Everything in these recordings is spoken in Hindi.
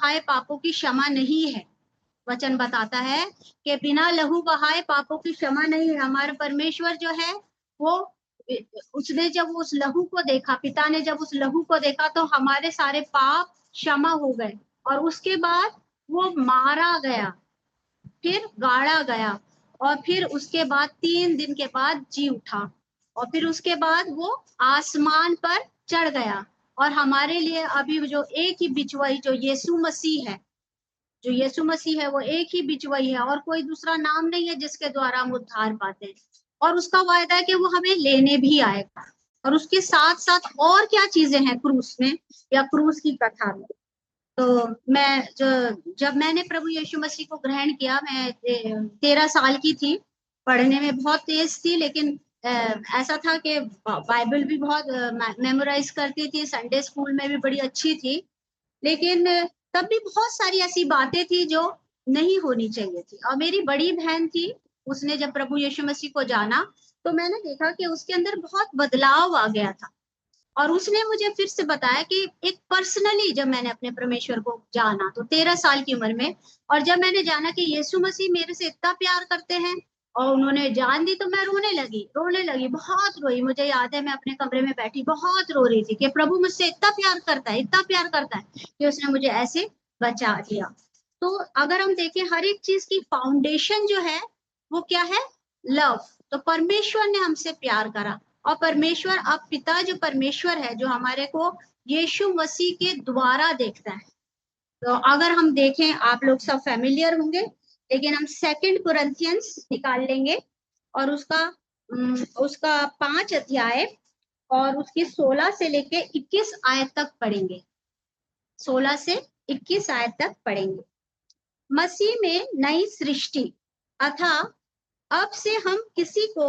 बहाए पापों की क्षमा नहीं है। वचन बताता है कि बिना लहू बहाए पापों की क्षमा नहीं है। हमारा परमेश्वर जो है वो, उसने जब उस लहू को देखा, पिता ने जब उस लहू को देखा तो हमारे सारे पाप क्षमा हो गए। और उसके बाद वो मारा गया, फिर गाड़ा गया, और फिर उसके बाद 3 दिन के बाद जी उठा, और फिर उसके बाद वो आसमान पर चढ़ गया। और हमारे लिए अभी जो एक ही बिचवाई जो यीशु मसीह है, जो यीशु मसीह है वो एक ही बिचवाई है, और कोई दूसरा नाम नहीं है जिसके द्वारा हम उद्धार पाते हैं। और उसका वायदा है कि वो हमें लेने भी आएगा। और उसके साथ साथ और क्या चीजें हैं क्रूस में या क्रूस की कथा में। तो मैं जब मैंने प्रभु यीशु मसीह को ग्रहण किया, मैं 13 साल की थी। पढ़ने में बहुत तेज थी, लेकिन ऐसा था कि बाइबल भी बहुत मेमोराइज करती थी, संडे स्कूल में भी बड़ी अच्छी थी। लेकिन तब भी बहुत सारी ऐसी बातें थी जो नहीं होनी चाहिए थी। और मेरी बड़ी बहन थी, उसने जब प्रभु यीशु मसीह को जाना तो मैंने देखा कि उसके अंदर बहुत बदलाव आ गया था। और उसने मुझे फिर से बताया कि एक पर्सनली जब मैंने अपने परमेश्वर को जाना तो 13 साल की उम्र में, और जब मैंने जाना कि यीशु मसीह मेरे से इतना प्यार करते हैं और उन्होंने जान दी, तो मैं रोने लगी, बहुत रोई। मुझे याद है मैं अपने कमरे में बैठी बहुत रो रही थी कि प्रभु मुझसे इतना प्यार करता है, इतना प्यार करता है कि उसने मुझे ऐसे बचा लिया। तो अगर हम देखें, हर एक चीज की फाउंडेशन जो है वो क्या है? लव। तो परमेश्वर ने हमसे प्यार करा, और परमेश्वर, अब पिता जो परमेश्वर है, जो हमारे को यीशु मसीह के द्वारा देखता है। तो अगर हम देखें, आप लोग सब फैमिलियर होंगे, लेकिन हम 2 कुरिन्थियंस निकाल लेंगे और उसका 5 अध्याय और उसकी 16 से लेके 21 आयत तक पढ़ेंगे। 16 से 21 आयत तक पढ़ेंगे। मसीह में नई सृष्टि, अथा अब से हम किसी को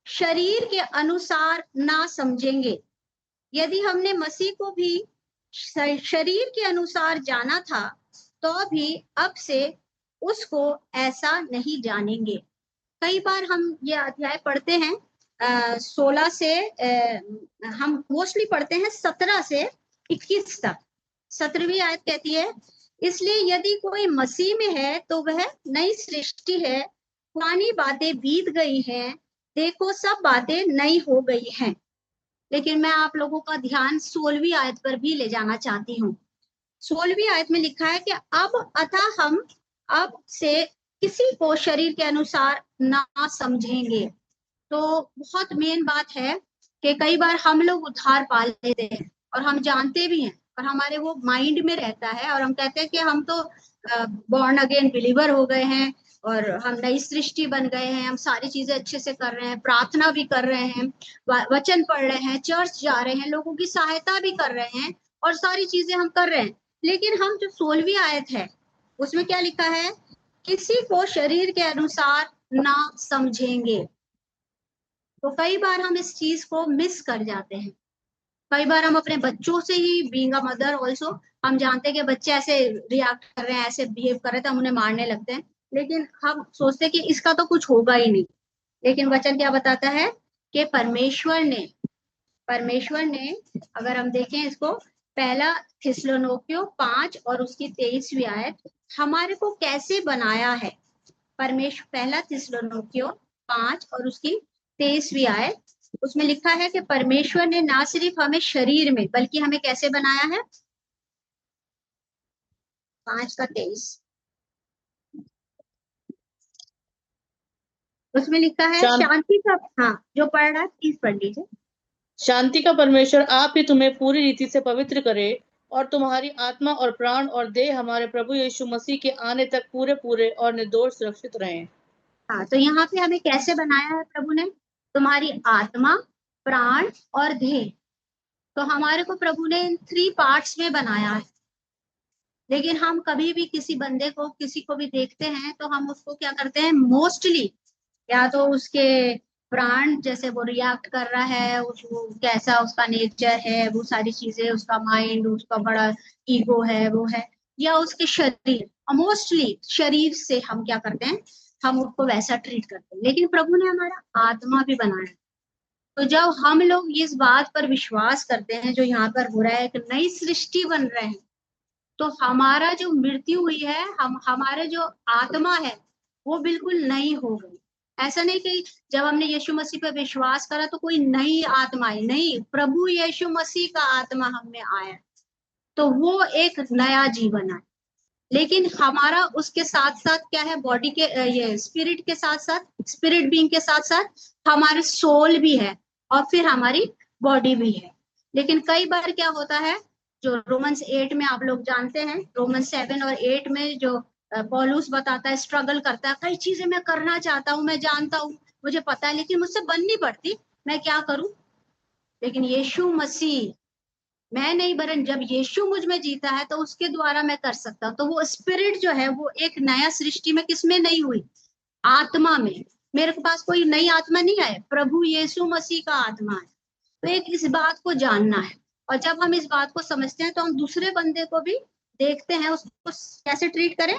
शरीर के अनुसार ना समझेंगे। यदि हमने मसीह को भी शरीर के अनुसार जाना था, तो भी अब से उसको ऐसा नहीं जानेंगे। कई बार हम ये अध्याय पढ़ते हैं 16 से हम मोस्टली पढ़ते हैं 17 से 21 तक। 17वीं आयत कहती है, इसलिए यदि कोई मसीह में है तो वह नई सृष्टि है, पुरानी बातें बीत गई हैं, देखो सब बातें नई हो गई हैं। लेकिन मैं आप लोगों का ध्यान 16वीं आयत पर भी ले जाना चाहती हूँ। 16वीं आयत में लिखा है कि अब अतः हम अब से किसी को शरीर के अनुसार ना समझेंगे। तो बहुत मेन बात है कि कई बार हम लोग उद्धार पा लेते हैं और हम जानते भी हैं, और हमारे वो माइंड में रहता है, और हम कहते हैं कि हम तो बॉर्न अगेन बिलीवर हो गए हैं और हम नई सृष्टि बन गए हैं, हम सारी चीजें अच्छे से कर रहे हैं, प्रार्थना भी कर रहे हैं, वचन पढ़ रहे हैं, चर्च जा रहे हैं, लोगों की सहायता भी कर रहे हैं, और सारी चीजें हम कर रहे हैं। लेकिन हम जो 16वीं आयत है उसमें क्या लिखा है? किसी को शरीर के अनुसार ना समझेंगे। तो कई बार हम इस चीज को मिस कर जाते हैं। कई बार हम अपने बच्चों से ही, बीइंग अ मदर ऑल्सो, हम जानते हैं कि बच्चे ऐसे रिएक्ट कर रहे हैं, ऐसे बिहेव कर रहे हैं, तो हम उन्हें मारने लगते हैं। लेकिन हम सोचते हैं कि इसका तो कुछ होगा ही नहीं। लेकिन वचन क्या बताता है कि परमेश्वर ने अगर हम देखें इसको, पहला थिस्सलुनीकियों 5 और उसकी 23वीं आयत, हमारे को कैसे बनाया है। परमेश्वर, पहला थिस्सलुनीकियों 5 और उसकी 23वीं आयत, उसमें लिखा है कि परमेश्वर ने ना सिर्फ हमें शरीर में, बल्कि हमें कैसे बनाया है। 5 का 23, उसमें लिखा है शांति का, हाँ जो पढ़ रहा है प्लीज पढ़ लीजिए। शांति का परमेश्वर आप ही तुम्हें पूरी रीति से पवित्र करे, और तुम्हारी आत्मा और प्राण और देह हमारे प्रभु यीशु मसीह के आने तक पूरे पूरे और निर्दोष सुरक्षित रहें। हाँ, तो यहाँ पे हमें कैसे बनाया है प्रभु ने? तुम्हारी आत्मा, प्राण और देह। तो हमारे को प्रभु ने इन 3 पार्ट्स में बनाया है। लेकिन हम कभी भी किसी बंदे को, किसी को भी देखते हैं तो हम उसको क्या करते हैं? मोस्टली या तो उसके प्राण, जैसे वो रिएक्ट कर रहा है, वो कैसा उसका नेचर है, वो सारी चीजें, उसका माइंड, उसका बड़ा ईगो है, वो है, या उसके शरीर, मोस्टली शरीर से हम क्या करते हैं? हम उसको वैसा ट्रीट करते हैं। लेकिन प्रभु ने हमारा आत्मा भी बनाया। तो जब हम लोग इस बात पर विश्वास करते हैं जो यहाँ पर हो रहा है, कि नई सृष्टि बन रहे हैं, तो हमारा जो मृत्यु हुई है, हमारे जो आत्मा है वो बिल्कुल नई हो गई। ऐसा नहीं कि जब हमने यीशु मसीह पे विश्वास करा तो कोई नई आत्मा आई, नहीं, प्रभु यीशु मसीह का आत्मा हम में आया तो वो एक नया जीवन है। लेकिन हमारा उसके साथ साथ क्या है, बॉडी के ये स्पिरिट के साथ साथ, स्पिरिट बीइंग के साथ साथ हमारे सोल भी है और फिर हमारी बॉडी भी है। लेकिन कई बार क्या होता है, जो रोमन्स 8 में आप लोग जानते हैं, रोमन्स 7 और 8 में जो पौलुस बताता है, स्ट्रगल करता है, कई चीजें मैं करना चाहता हूँ, मैं जानता हूँ, मुझे पता है, लेकिन मुझसे बन नहीं पड़ती, मैं क्या करूं। लेकिन यीशु मसीह, मैं नहीं वरन जब यीशु मुझ में जीता है तो उसके द्वारा मैं कर सकता हूँ। तो वो स्पिरिट जो है वो एक नया सृष्टि में किसमें नहीं हुई, आत्मा में। मेरे पास कोई नई आत्मा नहीं है, प्रभु यीशु मसीह का आत्मा है। तो एक इस बात को जानना है, और जब हम इस बात को समझते हैं तो हम दूसरे बंदे को भी देखते हैं, उसको कैसे ट्रीट करें।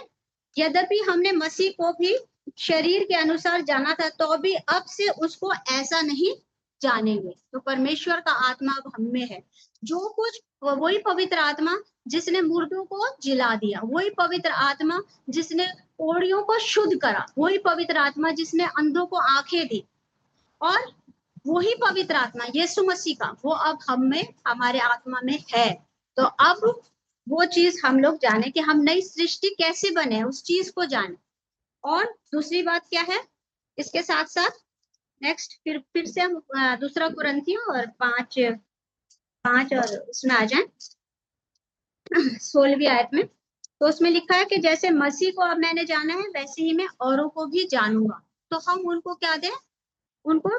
यद्यपि हमने मसीह को भी शरीर के अनुसार जाना था तो भी अब से उसको ऐसा नहीं जानेंगे। तो परमेश्वर का आत्मा अब हम में है, जो कुछ वही पवित्र आत्मा जिसने मुर्दों को जिला दिया, वही पवित्र आत्मा जिसने कोढ़ियों को शुद्ध करा, वही पवित्र आत्मा जिसने अंधों को आंखें दी, और वही पवित्र आत्मा यीशु मसीह का वो अब हम में, हमारे आत्मा में है। तो अब वो चीज हम लोग जाने कि हम नई सृष्टि कैसे बने, उस चीज को जाने। और दूसरी बात क्या है इसके साथ साथ, नेक्स्ट फिर से हम दूसरा कुरिन्थियों और 5 और उसमें आ जाए 16वीं आयत में। तो उसमें लिखा है कि जैसे मसीह को अब मैंने जाना है वैसे ही मैं औरों को भी जानूंगा। तो हम उनको क्या दें, उनको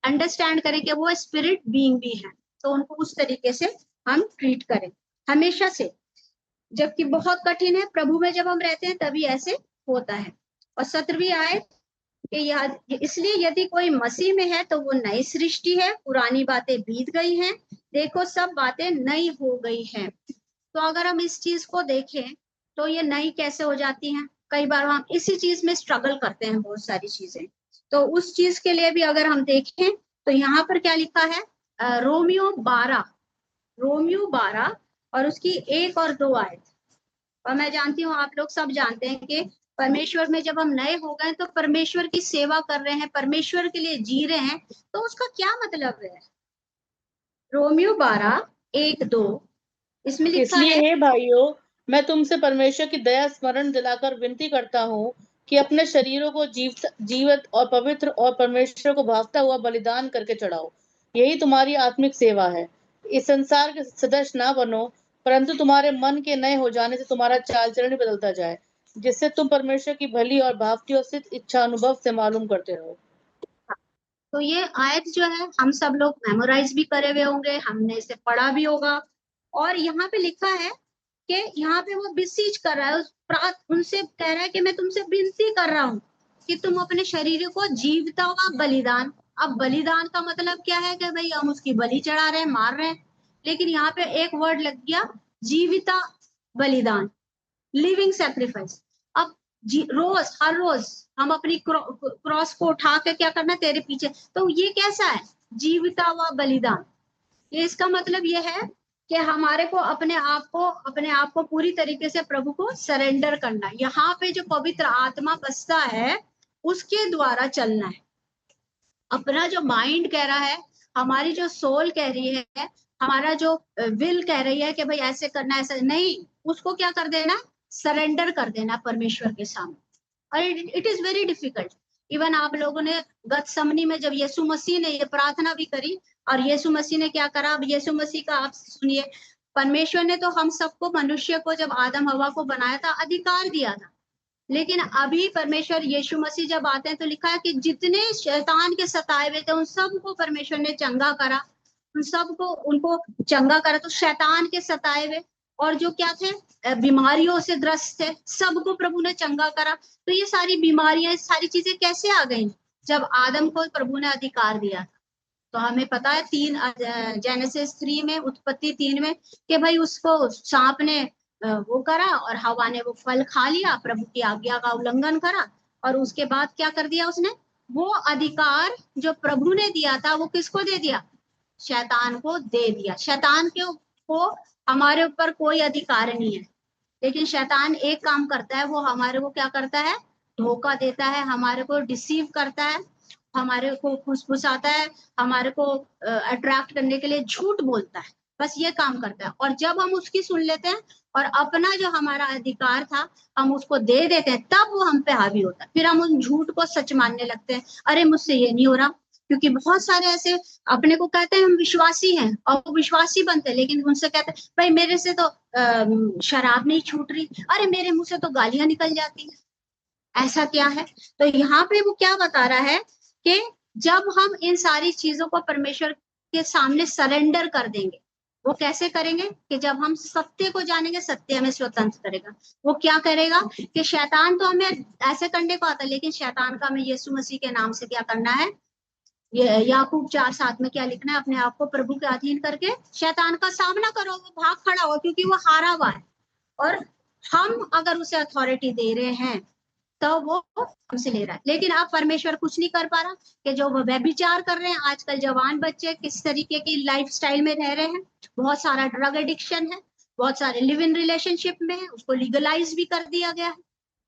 अंडरस्टैंड करें कि वो स्पिरिट बीइंग भी है, तो उनको उस तरीके से हम ट्रीट करें हमेशा से। जबकि बहुत कठिन है, प्रभु में जब हम रहते हैं तभी ऐसे होता है। और 17वीं आयत कि इसलिए यदि कोई मसीह में है तो वो नई सृष्टि है, पुरानी बातें बीत गई हैं, देखो सब बातें नई हो गई हैं। तो अगर हम इस चीज को देखें तो ये नई कैसे हो जाती हैं। कई बार हम इसी चीज में स्ट्रगल करते हैं, बहुत सारी चीजें। तो उस चीज के लिए भी अगर हम देखें तो यहाँ पर क्या लिखा है, रोमियो 12 और उसकी 1 और 2 आयत। और मैं जानती हूँ आप लोग सब जानते हैं कि परमेश्वर में जब हम नए हो गए तो परमेश्वर की सेवा कर रहे हैं, परमेश्वर के लिए जी रहे हैं, तो उसका क्या मतलब है। रोमियो 12:1-2 इसमें लिखा इसलिए है, हे भाइयों, मैं तुमसे परमेश्वर की दया स्मरण दिलाकर विनती करता हूँ कि अपने शरीरों को जीवित और पवित्र और परमेश्वर को भावता हुआ बलिदान करके चढ़ाओ, यही तुम्हारी आत्मिक सेवा है। इस संसार के सदस्य ना बनो, परंतु तुम्हारे मन के नए हो जाने से तुम्हारा चाल चलन बदलता जाए, जिससे तुम परमेश्वर की भली और भावती और सिद्ध इच्छा अनुभव से मालूम करते रहो। तो ये आयत जो है हम सब लोग मेमोराइज भी करे हुए होंगे, हमने इसे पढ़ा भी होगा। और यहाँ पे लिखा है कि यहाँ पे वो बिसीज कर रहा है, उनसे कह रहा है कि मैं तुमसे विनती कर रहा हूँ कि तुम अपने शरीर को जीवता हुआ बलिदान। अब बलिदान का मतलब क्या है कि भाई हम उसकी बलि चढ़ा रहे हैं, मार रहे हैं, लेकिन यहाँ पे एक वर्ड लग गया, जीविता बलिदान, लिविंग सेक्रीफाइस। अब हर रोज हम अपनी क्रॉस को उठा के क्या करना, तेरे पीछे। तो ये कैसा है, जीविता हुआ बलिदान। ये इसका मतलब ये है कि हमारे को अपने आप को पूरी तरीके से प्रभु को सरेंडर करना। यहाँ पे जो पवित्र आत्मा बसता है उसके द्वारा चलना है। अपना जो माइंड कह रहा है, हमारी जो सोल कह रही है, हमारा जो विल कह रही है कि भाई ऐसे करना, ऐसा नहीं, उसको क्या कर देना, सरेंडर कर देना परमेश्वर के सामने। और it is very difficult. Even आप लोगों ने गतसमनी में जब यीशु मसीह ने ये प्रार्थना भी करी, और यीशु मसीह ने क्या करा, अब यीशु मसीह का आप सुनिए। परमेश्वर ने तो हम सबको, मनुष्य को जब आदम हवा को बनाया था, अधिकार दिया था। लेकिन अभी परमेश्वर यीशु मसीह जब आते हैं तो लिखा है कि जितने शैतान के सताए हुए थे उन सबको परमेश्वर ने चंगा करा, उन सबको उनको चंगा करा। तो शैतान के सताए हुए और जो क्या थे, बीमारियों से ग्रस्त थे, सबको प्रभु ने चंगा करा। तो ये सारी बीमारियां, सारी चीजें कैसे आ गई, जब आदम को प्रभु ने अधिकार दिया था। तो हमें पता है 3 जेनेसिस 3 में, उत्पत्ति 3 में, कि भाई उसको सांप ने वो करा और हवा ने वो फल खा लिया, प्रभु की आज्ञा का उल्लंघन करा, और उसके बाद क्या कर दिया उसने, वो अधिकार जो प्रभु ने दिया था वो किसको दे दिया, शैतान को दे दिया। शैतान को हमारे ऊपर कोई अधिकार नहीं है। लेकिन शैतान एक काम करता है, वो हमारे को क्या करता है, धोखा देता है, हमारे को डिसीव करता है, हमारे को फुसफुसाता है, हमारे को अट्रैक्ट करने के लिए झूठ बोलता है, बस ये काम करता है। और जब हम उसकी सुन लेते हैं और अपना जो हमारा अधिकार था हम उसको दे देते हैं, तब वो हम पे हावी होता है। फिर हम उन झूठ को सच मानने लगते हैं, अरे मुझसे ये नहीं हो रहा। क्योंकि बहुत सारे ऐसे अपने को कहते हैं हम विश्वासी हैं, और वो विश्वासी बनते हैं, लेकिन उनसे कहते हैं भाई मेरे से तो शराब नहीं छूट रही, अरे मेरे मुंह से तो गालियां निकल जाती है, ऐसा क्या है। तो यहाँ पे वो क्या बता रहा है कि जब हम इन सारी चीजों को परमेश्वर के सामने सरेंडर कर देंगे, वो कैसे करेंगे कि जब हम सत्य को जानेंगे, सत्य हमें स्वतंत्र करेगा। वो क्या करेगा कि शैतान तो हमें ऐसे करने को आता है, लेकिन शैतान का हमें यीशु मसीह के नाम से क्या करना है, ये याकूब 4:7 में क्या लिखना है, अपने आप को प्रभु के अधीन करके शैतान का सामना करो, वो भाग खड़ा हो, क्योंकि वो हारा हुआ है। और हम अगर उसे अथॉरिटी दे रहे हैं तो वो हमसे ले रहा है। लेकिन अब परमेश्वर कुछ नहीं कर पा रहा कि जो वो व्यभिचार कर रहे हैं, आजकल जवान बच्चे किस तरीके की लाइफस्टाइल में रह रहे हैं, बहुत सारा ड्रग एडिक्शन है, बहुत सारे लिव इन रिलेशनशिप में है, उसको लीगलाइज भी कर दिया गया है।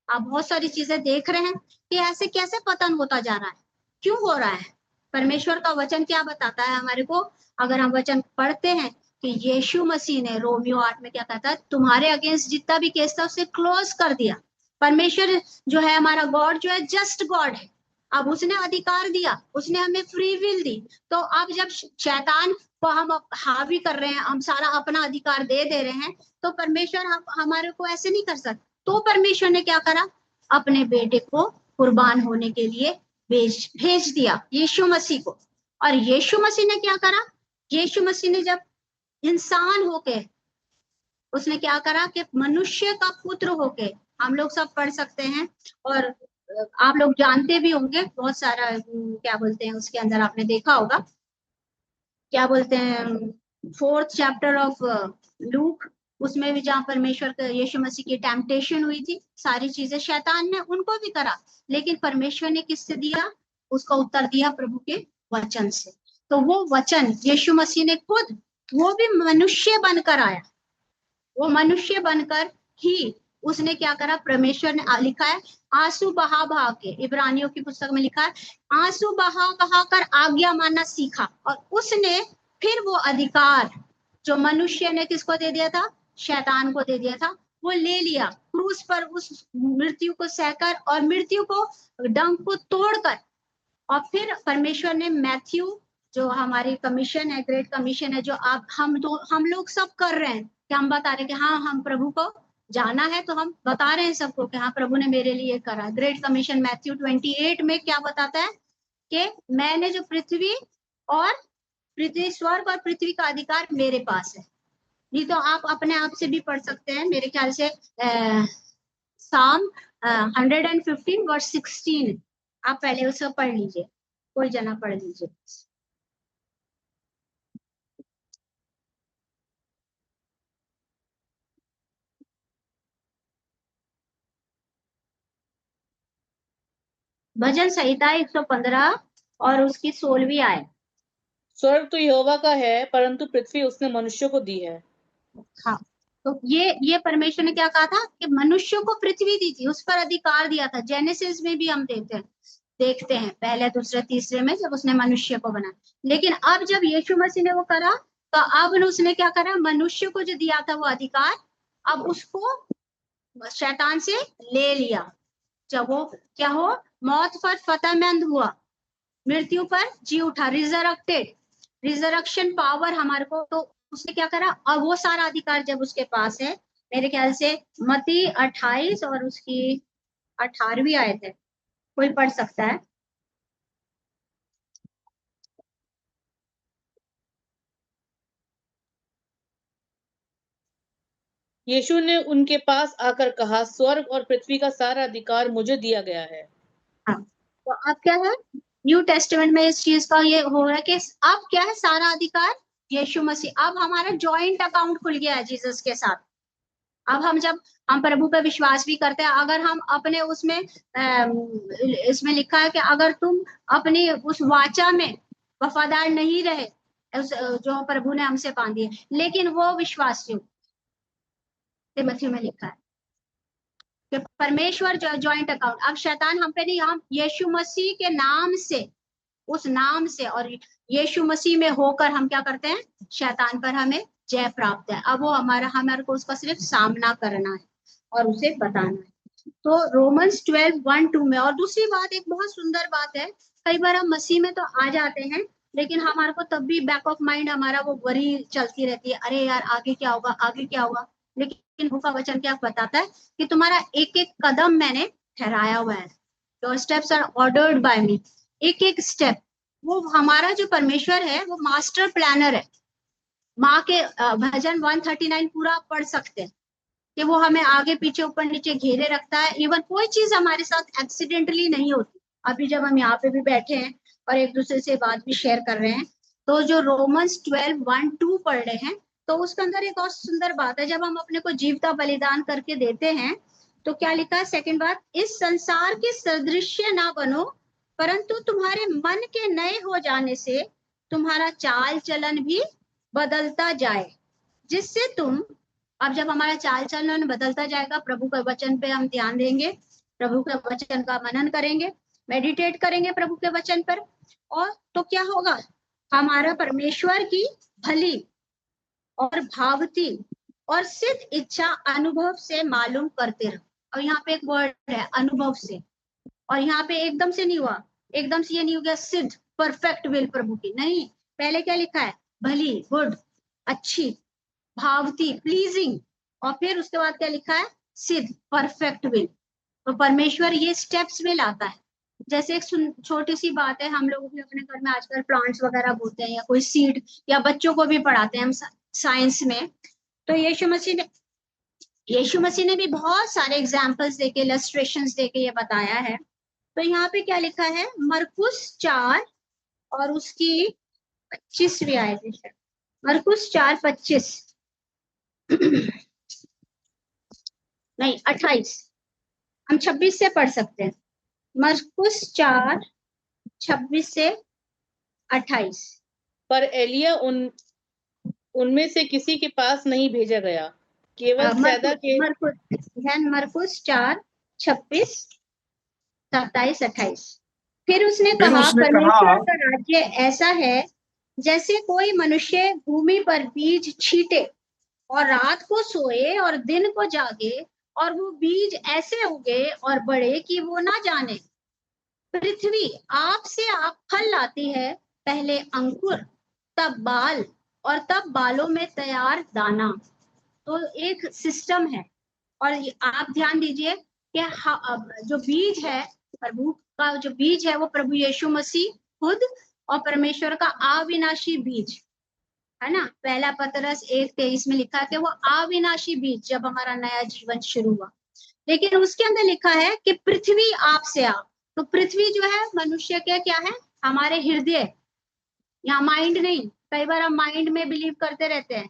आप बहुत सारी चीजें देख रहे हैं कि ऐसे कैसे पतन होता जा रहा है, क्यों हो रहा है। परमेश्वर का वचन क्या बताता है हमारे को, अगर हम वचन पढ़ते हैं कि यीशु मसीह ने रोमियो 8 में क्या कहता है, तुम्हारे अगेंस्ट जितना भी केस था उसे क्लोज कर दिया। परमेश्वर जो है, हमारा गॉड जो है जस्ट गॉड है। अब उसने अधिकार दिया, उसने हमें फ्री विल दी। तो अब जब शैतान को हम हावी कर रहे हैं, हम सारा अपना अधिकार दे दे रहे हैं, तो परमेश्वर हमारे को ऐसे नहीं कर सकते। तो परमेश्वर ने क्या करा, अपने बेटे को कुर्बान होने के लिए भेज दिया, यीशु मसीह को। और यीशु मसीह ने क्या करा, यीशु मसीह ने जब इंसान होके उसने क्या करा कि मनुष्य का पुत्र होके, हम लोग सब पढ़ सकते हैं और आप लोग जानते भी होंगे, बहुत सारा क्या बोलते हैं उसके अंदर आपने देखा होगा, क्या बोलते हैं 4th चैप्टर ऑफ लूक, उसमें भी जहाँ परमेश्वर का यीशु मसीह की टेम्पटेशन हुई थी, सारी चीजें शैतान ने उनको भी करा, लेकिन परमेश्वर ने किससे दिया, उसका उत्तर दिया प्रभु के वचन से। तो वो वचन यीशु मसीह ने खुद, वो भी मनुष्य बनकर आया, वो मनुष्य बनकर ही उसने क्या करा, परमेश्वर ने लिखा है आंसू बहा बहा के, इब्रानियों की पुस्तक में लिखा है आंसू बहा बहा कर आज्ञा मानना सीखा। और उसने फिर वो अधिकार जो मनुष्य ने किसको दे दिया था, शैतान को दे दिया था, वो ले लिया क्रूस पर, उस मृत्यु को सहकर और मृत्यु को डंक को तोड़कर। और फिर परमेश्वर ने मैथ्यू, जो हमारी कमीशन है, ग्रेट कमीशन है, जो आप हम लोग सब कर रहे हैं, कि हम बता रहे हैं कि हाँ हम प्रभु को जाना है, तो हम बता रहे हैं सबको कि हाँ प्रभु ने मेरे लिए करा। ग्रेट कमीशन मैथ्यू 28 में क्या बताता है कि मैंने जो पृथ्वी और पृथ्वी, स्वर्ग और पृथ्वी का अधिकार मेरे पास है। नहीं तो आप अपने आप से भी पढ़ सकते हैं, मेरे ख्याल से साम 115 वर्स 16, आप पहले उसको पढ़ लीजिए, कोई जना पढ़ लीजिए। भजन संहिता 115 और उसकी 16वीं आयत। स्वर्ग तो यहोवा का है, परंतु पृथ्वी उसने मनुष्य को दी है। हाँ, तो ये परमेश्वर ने क्या कहा था कि मनुष्य को पृथ्वी दी थी, उस पर अधिकार दिया था। जेनेसिस में भी हम देखते हैं पहले दूसरे तीसरे में जब उसने मनुष्य को बनाया। लेकिन अब जब यीशु मसीह ने वो करा, तो अब उसने क्या करा, मनुष्य को जो दिया था वो अधिकार, अब उसको शैतान से ले लिया। जब वो क्या हो, मौत पर फतेहमंद हुआ, मृत्यु पर जी उठा, रिजरेक्टेड, रिजरेक्शन पावर हमारे को, तो उसने क्या करा, और वो सारा अधिकार जब उसके पास है, मेरे ख्याल से मत्ती 28 और उसकी 18वीं आयत है, कोई पढ़ सकता है। यीशु ने उनके पास आकर कहा, स्वर्ग और पृथ्वी का सारा अधिकार मुझे दिया गया है। हाँ, तो अब क्या है, न्यू टेस्टमेंट में इस चीज का ये हो रहा है कि अब क्या है, सारा अधिकार यीशु मसीह, अब हमारा जॉइंट अकाउंट खुल गया है जीसस के साथ। अब जब हम प्रभु पे विश्वास भी करते हैं, अगर हम अपने उसमें इसमें लिखा है कि अगर तुम अपनी उस वाचा में वफादार नहीं रहे, जो प्रभु ने हमसे बांधी है, लेकिन वो विश्वासियों, तिमोथी में लिखा है कि परमेश्वर जो ज्वाइंट अकाउंट, अब शैतान हम पे नहीं, हम यीशु मसीह के नाम से, उस नाम से और यीशु मसीह में होकर हम क्या करते हैं, शैतान पर हमें जय प्राप्त है। अब वो हमारे को उसका सिर्फ सामना करना है और उसे बताना है। तो रोमन्स 12:1-2 में, और दूसरी बात, एक बहुत सुंदर बात है, कई बार हम मसीह में तो आ जाते हैं, लेकिन हमारे को तब भी बैक ऑफ माइंड हमारा वो वरी चलती रहती है, अरे यार आगे क्या होगा, आगे क्या होगा। लेकिन प्रभु का वचन क्या बताता है कि तुम्हारा एक एक कदम मैंने ठहराया हुआ है, your steps are ordered by me. एक एक स्टेप, वो हमारा जो परमेश्वर है वो मास्टर प्लानर है। माँ के भजन 139 पूरा पढ़ सकते हैं कि वो हमें आगे पीछे ऊपर नीचे घेरे रखता है। इवन कोई चीज हमारे साथ एक्सीडेंटली नहीं होती। अभी जब हम यहाँ पे भी बैठे हैं और एक दूसरे से बात भी शेयर कर रहे हैं, तो जो रोमन्स 12:1-2 पढ़ रहे हैं, तो उसके अंदर एक और सुंदर बात है, जब हम अपने को जीवता बलिदान करके देते हैं तो क्या लिखा है, सेकंड बात, इस संसार के सदृश्य ना बनो, परंतु तुम्हारे मन के नए हो जाने से तुम्हारा चाल चलन भी बदलता जाए, जिससे तुम, अब जब हमारा चाल चलन बदलता जाएगा, प्रभु के वचन पे हम ध्यान देंगे, प्रभु के वचन का मनन करेंगे, मेडिटेट करेंगे प्रभु के वचन पर, और तो क्या होगा, हमारा परमेश्वर की भली और भावती और सिद्ध इच्छा अनुभव से मालूम करते रहो। और यहाँ पे एक वर्ड है अनुभव से, और यहाँ पे एकदम से नहीं हुआ, एकदम से ये नहीं हो गया सिद्ध परफेक्ट विल प्रभु की, नहीं, पहले क्या लिखा है, भली, गुड, अच्छी, भावती, प्लीजिंग, और फिर उसके बाद क्या लिखा है, सिद्ध, परफेक्ट विल। तो परमेश्वर ये स्टेप्स में लाता है। जैसे एक छोटी सी बात है, हम लोग भी अपने घर में आजकल प्लांट्स वगैरह बोते हैं, या कोई सीड, या बच्चों को भी पढ़ाते हैं हम साइंस में। तो यीशु मसीह ने भी बहुत सारे एग्जाम्पल्स देके, इलस्ट्रेशंस देके ये बताया है। तो यहाँ पे क्या लिखा है, मरकुस 4 और उसकी 25वीं आयत है, मरकुस 4:25 नहीं 28, हम 26 से पढ़ सकते हैं, मरकुस 4:26 से 28। पर एलिया उनमें से किसी के पास नहीं भेजा गया, केवल सैदा के मरकुस 4:26, 27, 28। फिर उसने कहा, परमेश्वर का राज्य ऐसा है जैसे कोई मनुष्य भूमि पर बीज छीटे और रात को सोए और दिन को जागे, और वो बीज ऐसे उगे और बढ़े कि वो ना जाने। पृथ्वी आप से आप फल लाती है, पहले अंकुर, तब बाल, और तब बालों में तैयार दाना। तो एक सिस्टम है, और आप ध्यान दीजिए कि जो बीज है, प्रभु का जो बीज है, वो प्रभु यीशु मसीह खुद और परमेश्वर का अविनाशी बीज है ना। पहला पतरस 1:23 में लिखा है कि वो अविनाशी बीज जब हमारा नया जीवन शुरू हुआ। लेकिन उसके अंदर लिखा है कि पृथ्वी आप से आप, तो पृथ्वी जो है मनुष्य के क्या है, हमारे हृदय, यहाँ माइंड नहीं। कई बार हम माइंड में बिलीव करते रहते हैं,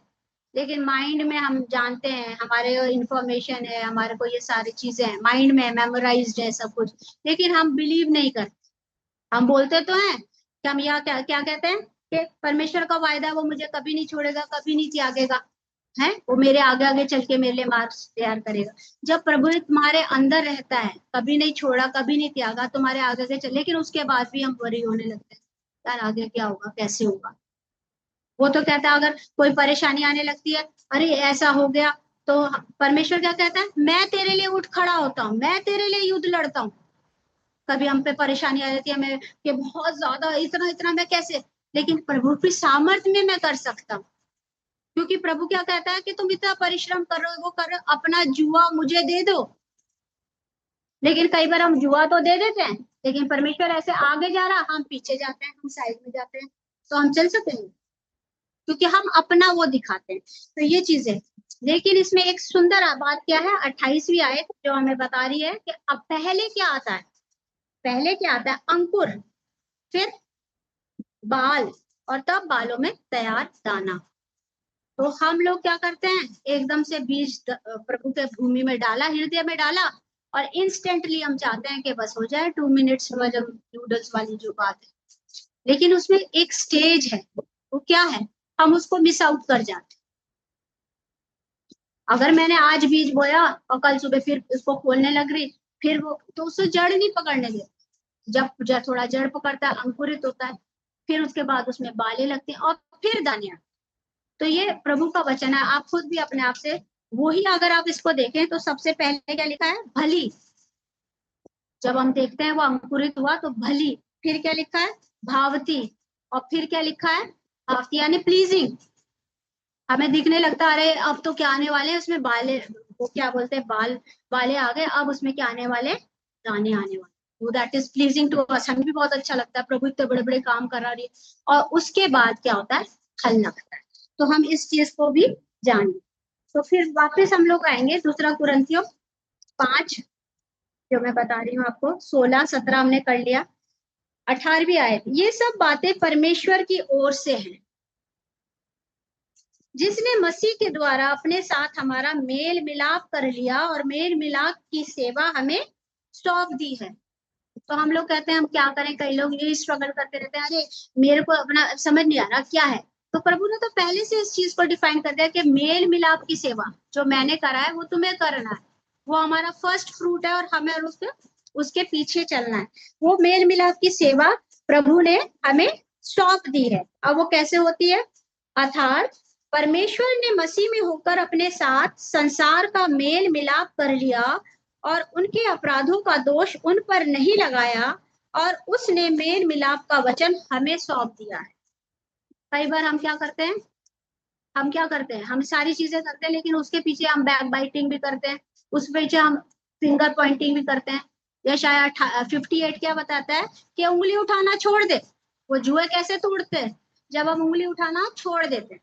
लेकिन माइंड में हम जानते हैं, हमारे इंफॉर्मेशन है, हमारे को ये सारी चीजें हैं माइंड में मेमोराइज्ड है सब कुछ, लेकिन हम बिलीव नहीं करते। हम बोलते तो हैं कि हम यहाँ क्या क्या कहते हैं कि परमेश्वर का वायदा, वो मुझे कभी नहीं छोड़ेगा, कभी नहीं त्यागेगा, है वो मेरे आगे आगे चल के मेरे लिए मार्क्स तैयार करेगा। जब प्रभु तुम्हारे अंदर रहता है, कभी नहीं छोड़ा, कभी नहीं त्यागा, तुम्हारे आगे आगे चल, लेकिन उसके बाद भी हम वरी होने लगते हैं, यार आगे क्या होगा, कैसे होगा। वो तो कहता है अगर कोई परेशानी आने लगती है, अरे ऐसा हो गया, तो परमेश्वर क्या कहता है, मैं तेरे लिए उठ खड़ा होता हूँ, मैं तेरे लिए युद्ध लड़ता हूँ। कभी हम पे परेशानी आ जाती है, मैं कि बहुत ज्यादा, इतना इतना मैं कैसे, लेकिन प्रभु की सामर्थ्य में मैं कर सकता हूँ, क्योंकि प्रभु क्या कहता है कि तुम इतना परिश्रम कर रहे हो, वो कर रहे हो, अपना जुआ मुझे दे दो। लेकिन कई बार हम जुआ तो दे देते हैं, लेकिन परमेश्वर ऐसे आगे जा रहा, हम पीछे जाते हैं, हम साइड में जाते हैं, तो हम चल सकेंगे, क्योंकि हम अपना वो दिखाते हैं। तो ये चीजें, लेकिन इसमें एक सुंदर बात क्या है, 28वीं आयत जो हमें बता रही है कि अब पहले क्या आता है, पहले क्या आता है, अंकुर, फिर बाल, और तब बालों में तैयार दाना। तो हम लोग क्या करते हैं, एकदम से बीज प्रभु के भूमि में डाला, हृदय में डाला, और इंस्टेंटली हम चाहते हैं कि बस हो जाए 2 मिनट्स में, जब नूडल्स वाली जो बात है। लेकिन उसमें एक स्टेज है, वो क्या है, हम उसको मिस आउट कर जाते। अगर मैंने आज बीज बोया और कल सुबह फिर उसको खोलने लग रही, फिर वो तो उससे जड़ नहीं पकड़ने दे। जब थोड़ा जड़ पकड़ता है, अंकुरित होता है, फिर उसके बाद उसमें बालें लगती हैं और फिर दाने आते। तो ये प्रभु का वचन है। आप खुद भी अपने आप से वही, अगर आप इसको देखें तो सबसे पहले क्या लिखा है, भली। जब हम देखते हैं वो अंकुरित हुआ तो भली, फिर क्या लिखा है, भावती, और फिर क्या लिखा है, भावती यानी प्लीजिंग। हमें दिखने लगता है अरे अब तो क्या आने वाले हैं उसमें बाले, वो क्या बोलते हैं, बाले आ गए, अब उसमें क्या आने वाले, दाने आने वाले। वो that is pleasing to us, हमें भी बहुत अच्छा लगता है, प्रभु इतने बड़े बड़े काम कर रही है। और उसके बाद क्या होता है, फल लगता है। तो हम इस चीज को भी जानें। तो फिर वापस हम लोग आएंगे दूसरा कुरिन्थियों 5, जो मैं बता रही हूँ आपको, 16-17 हमने कर लिया। 18वीं आयत, ये सब बातें परमेश्वर की ओर से हैं, जिसने मसीह के द्वारा अपने साथ हमारा मेल मिलाप कर लिया और मेल मिलाप की सेवा हमें सौंप दी है। तो हम लोग कहते हैं हम क्या करें, कई लोग ये स्ट्रगल करते रहते हैं, अरे मेरे को अपना समझ नहीं आ रहा क्या है। तो प्रभु ने तो पहले से इस चीज को डिफाइन कर दिया कि मेल मिलाप की सेवा जो मैंने करा है वो तुम्हें करना है। वो हमारा फर्स्ट फ्रूट है और हमें उसके पीछे चलना है। वो मेल मिलाप की सेवा प्रभु ने हमें सौंप दी है। अब वो कैसे होती है, अर्थात परमेश्वर ने मसीह में होकर अपने साथ संसार का मेल मिलाप कर लिया और उनके अपराधों का दोष उन पर नहीं लगाया, और उसने मेल मिलाप का वचन हमें सौंप दिया है। कई बार हम क्या करते हैं, हम सारी चीजें करते हैं, लेकिन उसके पीछे हम बैक बाइटिंग भी करते हैं, उस पीछे हम फिंगर पॉइंटिंग भी करते हैं। या शायद 58 क्या बताता है कि उंगली उठाना छोड़ दे। वो जुए कैसे तोड़ते हैं, जब हम उंगली उठाना छोड़ देते हैं।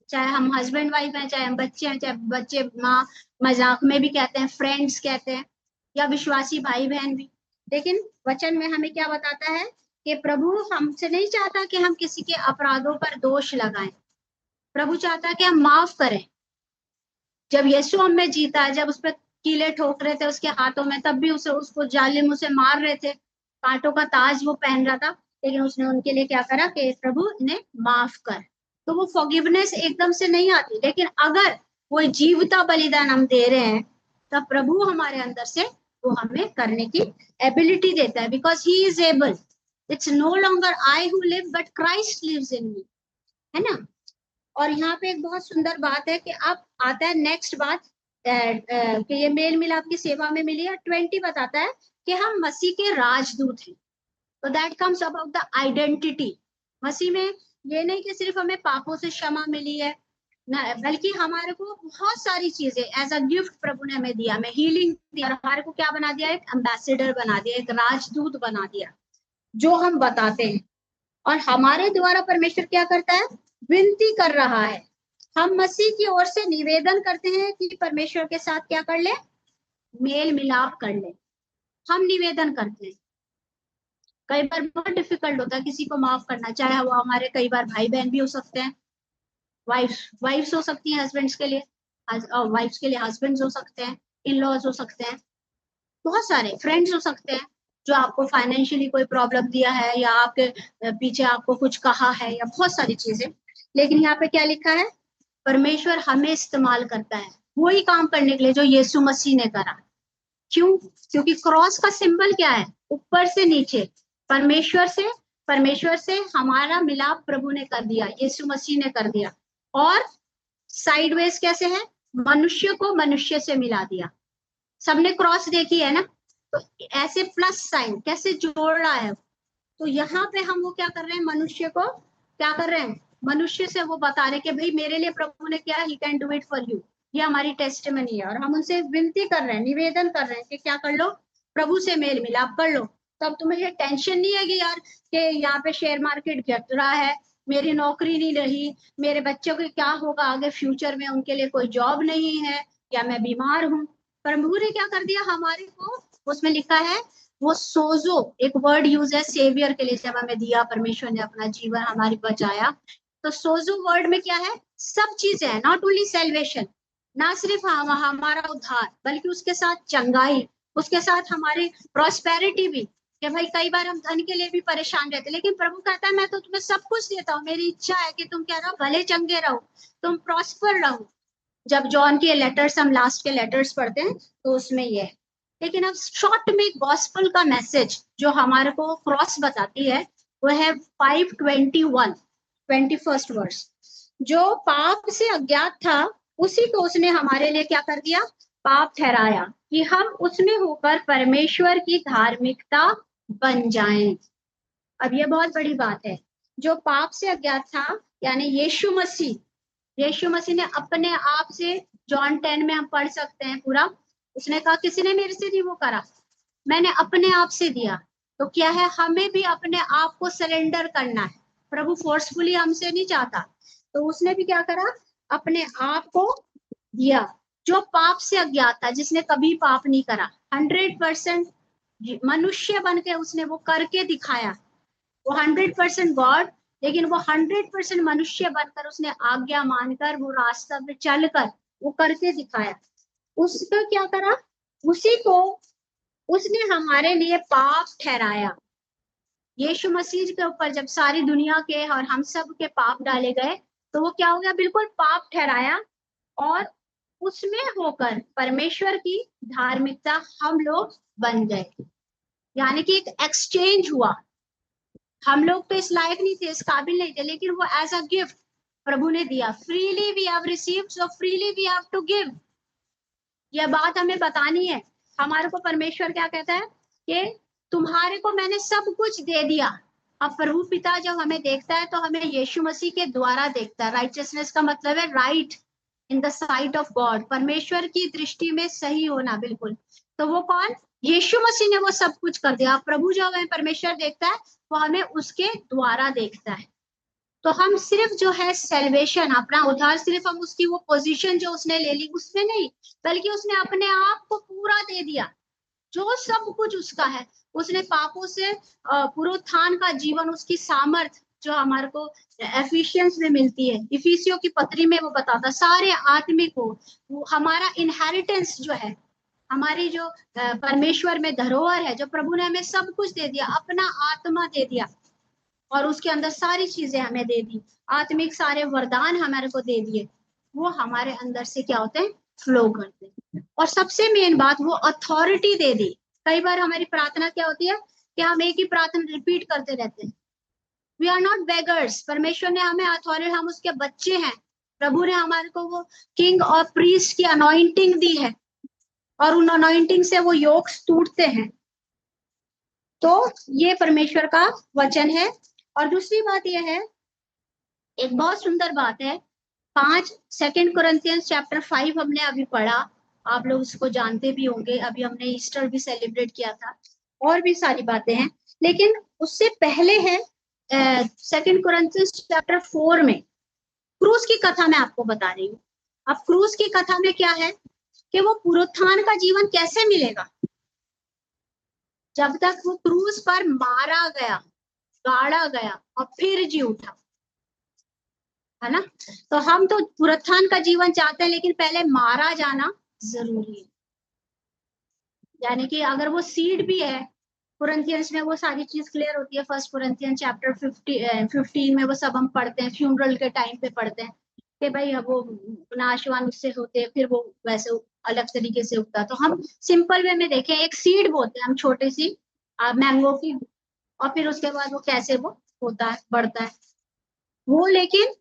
चाहे हम हस्बैंड वाइफ हैं, चाहे हम बच्चे हैं, चाहे बच्चे माँ मजाक में भी कहते हैं, फ्रेंड्स कहते हैं, या विश्वासी भाई बहन भी। लेकिन वचन में हमें क्या बताता है कि प्रभु हमसे नहीं चाहता कि हम किसी के अपराधों पर दोष लगाएं। प्रभु चाहता है कि हम माफ करें। जब यीशु हम में जीता है, जब उस पर कीले ठोक रहे थे उसके हाथों में, तब भी उसको जालिम उसे मार रहे थे, कांटों का ताज वो पहन रहा था, लेकिन उसने उनके लिए क्या करा कि प्रभु इन्हें माफ कर। तो वो फॉरगिवनेस एकदम से नहीं आती, लेकिन अगर वो जीवता बलिदान हम दे रहे हैं, तब प्रभु हमारे अंदर से वो हमें करने की एबिलिटी देता है, because he is able. It's no longer I who live but Christ lives in me, है ना। और यहाँ पे एक बहुत सुंदर बात है कि अब आता है नेक्स्ट बात, कि ये मेल मिलाप की सेवा में मिली है। 20 बताता है कि हम मसीह के राजदूत हैं। तो that comes about the identity. मसीह में ये नहीं कि सिर्फ हमें पापों से क्षमा मिली है, न, बल्कि हमारे को बहुत सारी चीजें एज अ गिफ्ट प्रभु ने हमें दिया, हमें हीलिंग दिया, और हमारे को क्या बना दिया, एक एम्बेसडर बना दिया, एक राजदूत बना दिया, जो हम बताते हैं। और हमारे द्वारा परमेश्वर क्या करता है, विनती कर रहा है। हम मसीह की ओर से निवेदन करते हैं कि परमेश्वर के साथ क्या कर ले, मेल मिलाप कर ले। हम निवेदन करते हैं। कई बार बहुत डिफिकल्ट होता है किसी को माफ करना, चाहे वो हमारे कई बार भाई बहन भी हो सकते हैं, वाइफ्स हो सकती हैं हस्बैंड्स के लिए, वाइफ्स के लिए हस्बैंड्स हो सकते हैं, इन लॉज हो सकते हैं, बहुत सारे फ्रेंड्स हो सकते हैं, जो आपको फाइनेंशियली कोई प्रॉब्लम दिया है, या आपके पीछे आपको कुछ कहा है, या बहुत सारी चीजें। लेकिन यहाँ पे क्या लिखा है, परमेश्वर हमें इस्तेमाल करता है वही काम करने के लिए जो यीशु मसीह ने करा। क्यों, क्योंकि क्रॉस का सिंबल क्या है, ऊपर से नीचे, परमेश्वर से हमारा मिलाप प्रभु ने कर दिया, यीशु मसीह ने कर दिया। और साइडवेज कैसे है, मनुष्य को मनुष्य से मिला दिया। सबने क्रॉस देखी है ना, तो ऐसे प्लस साइन कैसे जोड़ रहा है। तो यहाँ पे हम वो क्या कर रहे हैं, मनुष्य को क्या कर रहे हैं, मनुष्य से वो बता रहे कि भाई मेरे लिए प्रभु ने किया, he can do it for you. ये हमारी टेस्टिमनी है, और हम उनसे विनती कर रहे हैं, निवेदन कर रहे हैं कि क्या कर लो, प्रभु से मेल मिलाप कर लो। तब तुम्हें ये टेंशन नहीं है कि यार कि यहाँ पे शेयर मार्केट गिर रहा है, मेरी नौकरी नहीं रही, मेरे बच्चों को क्या होगा आगे फ्यूचर में, उनके लिए कोई जॉब नहीं है, या मैं बीमार हूँ। प्रभु ने क्या कर दिया हमारे को, उसमें लिखा है वो सोजो, एक वर्ड यूज है सेवियर के लिए, जब हमें दिया परमेश्वर ने अपना जीवन हमारी बचाया। तो सोजो वर्ड में क्या है, सब चीजें है, नॉट ओनली सेल्वेशन, ना सिर्फ हमारा उद्धार, बल्कि उसके साथ चंगाई, उसके साथ हमारी प्रॉस्पेरिटी भी। कि भाई कई बार हम धन के लिए भी परेशान रहते हैं, लेकिन प्रभु कहता है मैं तो तुम्हें सब कुछ देता हूँ, मेरी इच्छा है कि तुम क्या रहो, भले चंगे रहो, तुम प्रॉस्पर रहो। जब जॉन के लेटर्स, हम लास्ट के लेटर्स पढ़ते हैं तो उसमें ये है। लेकिन अब शॉर्ट में गॉस्पल का मैसेज जो हमारे को क्रॉस बताती है वो है 5:21, 21st वर्स। जो पाप से अज्ञात था उसी को उसने हमारे लिए क्या कर दिया, पाप ठहराया, कि हम उसमें होकर परमेश्वर की धार्मिकता बन जाएं। अब ये बहुत बड़ी बात है। जो पाप से अज्ञात था यानी यीशु मसीह ने अपने आप से, जॉन 10 में हम पढ़ सकते हैं पूरा, उसने कहा किसी ने मेरे से नहीं वो करा, मैंने अपने आप से दिया। तो क्या है, हमें भी अपने आप को सरेंडर करना है। प्रभु फोर्सफुली हमसे नहीं चाहता, तो उसने भी क्या करा, अपने आप को दिया। जो पाप से अज्ञात था, जिसने कभी पाप नहीं करा, 100% मनुष्य बन के उसने वो करके दिखाया। वो 100% गॉड, लेकिन वो 100% मनुष्य बनकर उसने आज्ञा मानकर वो रास्ता पे चलकर वो करके दिखाया। उसका क्या करा, उसी को उसने हमारे लिए पाप ठहराया। यीशु मसीह के ऊपर जब सारी दुनिया के और हम सब के पाप डाले गए तो वो क्या हो गया, बिल्कुल पाप ठहराया, और उसमें होकर परमेश्वर की धार्मिकता हम लोग बन गए। यानी कि एक एक्सचेंज हुआ। हम लोग तो इस लायक नहीं थे, इस काबिल नहीं थे, लेकिन वो एज अ गिफ्ट प्रभु ने दिया। Freely we have received, so freely we have to give. यह बात हमें बतानी है। हमारे को परमेश्वर क्या कहता है कि तुम्हारे को मैंने सब कुछ दे दिया। अब प्रभु पिता जब हमें देखता है तो हमें यीशु मसीह के द्वारा देखता है। राइटियसनेस का मतलब है right in the site of God, परमेश्वर की दृष्टि में सही होना बिल्कुल। तो वो कौन, यीशु मसीह ने वो सब कुछ कर दिया। प्रभु जब हमें परमेश्वर देखता है वो हमें उसके द्वारा देखता है। तो हम सिर्फ जो है सेल्वेशन, अपना उद्धार, सिर्फ हम उसकी वो पोजीशन जो उसने ले ली उसमें नहीं, बल्कि उसने अपने आप को पूरा दे दिया। जो सब कुछ उसका है, उसने पापों से पुनरुत्थान का जीवन, उसकी सामर्थ जो हमारे को एफिशिएंस में मिलती है, इफिसियों की पत्री में वो बताता, सारे आत्मिक को वो हमारा इनहेरिटेंस जो है, हमारी जो परमेश्वर में धरोहर है, जो प्रभु ने हमें सब कुछ दे दिया, अपना आत्मा दे दिया, और उसके अंदर सारी चीजें हमें दे दी, आत्मिक सारे वरदान हमारे को दे दिए। वो हमारे अंदर से क्या होते हैं, फ्लो करते हैं। और सबसे मेन बात, वो अथॉरिटी दे दी। कई बार हमारी प्रार्थना क्या होती है कि हम एक ही प्रार्थना रिपीट करते रहते हैं। वी आर नॉट बेगर्स, परमेश्वर ने हमें अथॉरिटी, हम उसके बच्चे हैं। प्रभु ने हमारे को वो किंग और प्रीस्ट की अनॉइंटिंग दी है, और उन अनॉइंटिंग से वो योक टूटते हैं। तो ये परमेश्वर का वचन है। और दूसरी बात यह है, एक बहुत सुंदर बात है, 2 कोरिन्थियंस चैप्टर 5 हमने अभी पढ़ा, आप लोग उसको जानते भी होंगे। अभी हमने ईस्टर भी सेलिब्रेट किया था, और भी सारी बातें हैं। लेकिन उससे पहले है 2 कोरिन्थियंस चैप्टर 4 में क्रूस की कथा मैं आपको बता रही हूँ। अब क्रूस की कथा में क्या है कि वो पुनरुत्थान का जीवन कैसे मिलेगा, जब तक वो क्रूस पर मारा गया, गाड़ा गया और फिर जी उठा, है ना। तो हम तो पुनरुत्थान का जीवन चाहते हैं, लेकिन पहले मारा जाना जरूरी है। यानी कि अगर वो सीड भी है, कोरिन्थियंस में वो सारी चीज क्लियर होती है। 1 कोरिन्थियंस चैप्टर 15 में वो सब हम पढ़ते हैं, फ्यूनरल के टाइम पे पढ़ते हैं कि भाई अब वो नाशवान उससे होते हैं, फिर वो वैसे अलग तरीके से उगता। तो हम सिंपल वे में देखें, एक सीड बोते हैं हम, छोटी सी मैंगो की, और फिर उसके बाद वो कैसे वो होता है, बढ़ता है वो। लेकिन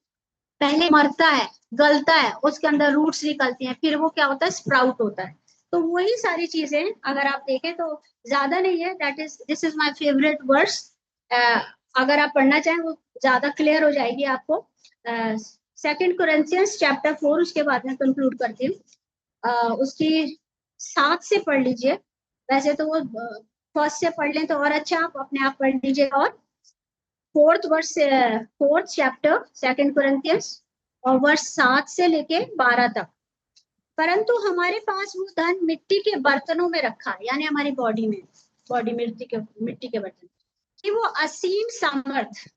पहले मरता है, गलता है, उसके अंदर रूट्स निकलती हैं, फिर वो क्या होता है, स्प्राउट होता है। तो वही सारी चीजें अगर आप देखें तो ज्यादा नहीं है। This is my favourite verse. अगर आप पढ़ना चाहें वो ज्यादा क्लियर हो जाएगी आपको। 2 कोरिन्थियंस चैप्टर 4, उसके बाद में कंक्लूड करती हूँ। उसकी 7 से पढ़ लीजिए। वैसे तो वो फर्स्ट से पढ़ लें तो और अच्छा, आप अपने आप पढ़ लीजिए। और 4th चैप्टर 2 कोरिन्थियंस और वर्ष 7 से लेके 12 तक। परंतु हमारे पास वो धन मिट्टी के बर्तनों में रखा, यानी हमारी बॉडी में, बॉडी मिट्टी के बर्तन, कि वो असीम सामर्थ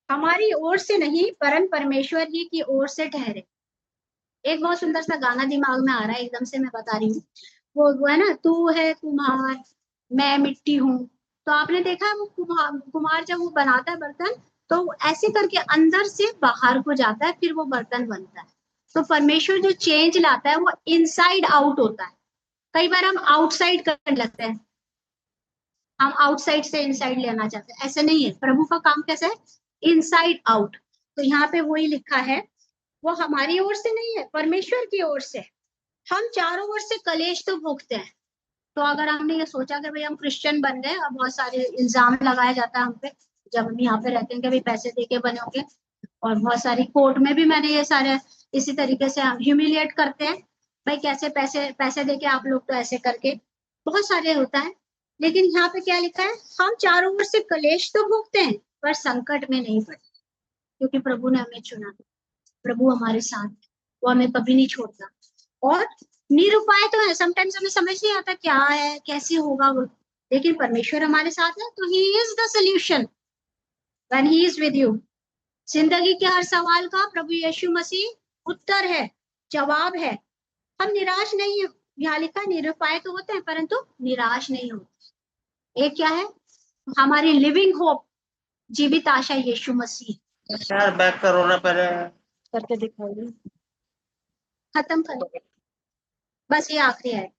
हमारी ओर से नहीं परम परमेश्वर ही की ओर से ठहरे। एक बहुत सुंदर सा गाना दिमाग में आ रहा है, एकदम से मैं बता रही हूँ। वो है ना, तू है कुम्हार मैं मिट्टी हूँ। तो तो आपने देखा है वो कुम्हार जब वो बनाता है बर्तन, तो वो ऐसे करके अंदर से बाहर को जाता है, फिर वो बर्तन बनता है। तो परमेश्वर जो चेंज लाता है वो इनसाइड आउट होता है। कई बार हम आउटसाइड करने लगते हैं, हम आउटसाइड से इनसाइड लेना चाहते हैं, ऐसे नहीं है। प्रभु का काम कैसे है? Inside out. तो यहाँ पे वही लिखा है, वो हमारी ओर से नहीं है, परमेश्वर की ओर से। हम चारों ओर से कलेश तो भोगते हैं। तो अगर हमने ये सोचा कि भाई हम क्रिश्चियन बन गए, अब बहुत सारे इल्जाम लगाया जाता है हम पे जब हम यहाँ पे रहते हैं कि भाई पैसे देके बने होंगे, और बहुत सारी कोर्ट में भी मैंने ये सारे इसी तरीके से हम ह्यूमिलिएट करते हैं, भाई कैसे पैसे पैसे देके आप लोग तो ऐसे करके, बहुत सारे होता है। लेकिन यहाँ पे क्या लिखा है? हम चारों ओर से कलेश तो भोगते हैं पर संकट में नहीं पड़ते, क्योंकि प्रभु ने हमें चुना, प्रभु हमारे साथ है, वो हमें कभी नहीं छोड़ता। और निरुपाय तो है, समटाइम्स हमें समझ नहीं आता क्या है, कैसे होगा वो, लेकिन परमेश्वर हमारे साथ है तो he is the solution when he is with you. जिंदगी के हर सवाल का प्रभु यीशु मसीह उत्तर है, जवाब है। हम निराश नहीं है, यहाँ लिखा निरुपाय तो होते हैं परंतु निराश नहीं होते। एक क्या है? हमारी लिविंग होप, जीवित आशा यीशु मसीह। यार बैक करो ना पहले, करके दिखाइए, खत्म करेंगे, बस ये आखिरी है।